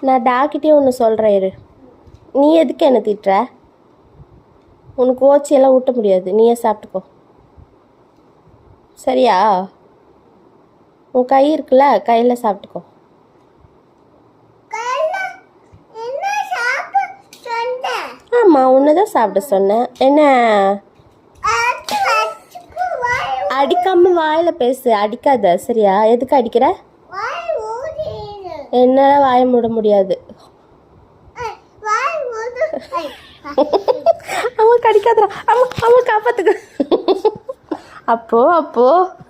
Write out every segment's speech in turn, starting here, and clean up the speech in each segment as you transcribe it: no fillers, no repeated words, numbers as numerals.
நான் டாக்கிட்டே ஒன்று சொல்கிறேன் இரு. நீ எதுக்கு என்ன திட்டுற? உனக்கு ஓச்சியெல்லாம் ஊட்ட முடியாது, நீயே சாப்பிட்டுக்கோ சரியா? உன் கை இருக்குல்ல, கையில் சாப்பிட்டுக்கோ. ஆமாம், உன்னை தான் சாப்பிட சொன்னேன். என்ன அடிக்காமல் வாயில் பேசு, அடிக்காத சரியா? எதுக்கு அடிக்கிற? என்னால் வாய மூட முடியாது. அவன் கடிக்காதா? அம்மா காப்பாத்துக்க. அப்போ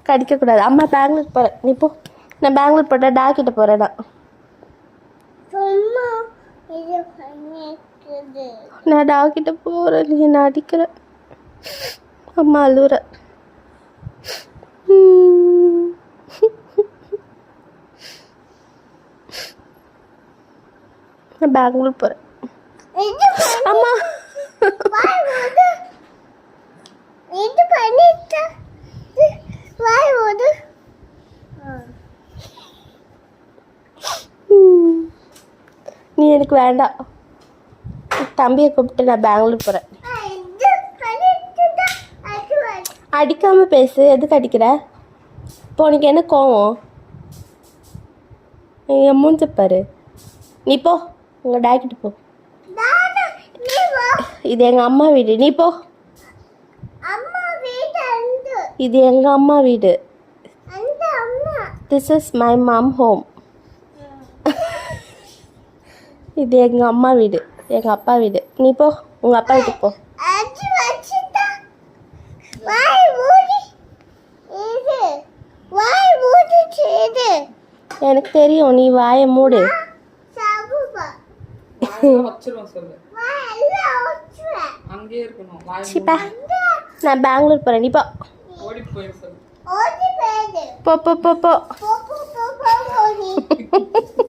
கடிக்கக்கூடாது. அம்மா பெங்களூர் போகிறேன், நீ போ. நான் பெங்களூர் போட்டேன், டாக்கிட்ட போகிறேன். நான் டாக்கிட்ட போகிறேன், நீ என்ன அடிக்கிற. அம்மா அழுவுற. நான் பெங்களூர் போகிறேன். அம்மா நீ எனக்கு வேண்டாம். தம்பியை கூப்பிட்டு நான் பெங்களூர் போகிறேன். அடிக்காமல் பேசு, எதுக்கு அடிக்கிற? இப்போ உனக்கு என்ன கோவம்? என் மூஞ்ச பாரு. நீ போ, உங்கள் டாக்கிட்டு போ. இது எங்கள் அம்மா வீடு, நீ போ. இது எங்கள் அம்மா வீடு. This is my mum home. இது எங்கள் அம்மா வீடு, எங்கள் அப்பா வீடு. நீ போ, உங்கள் அப்பா வீட்டுக்கு போ. எனக்கு தெரியும், நீ வாயை மூடு. நான் பெங்களூர் போகிறேன், நீ போ. போ.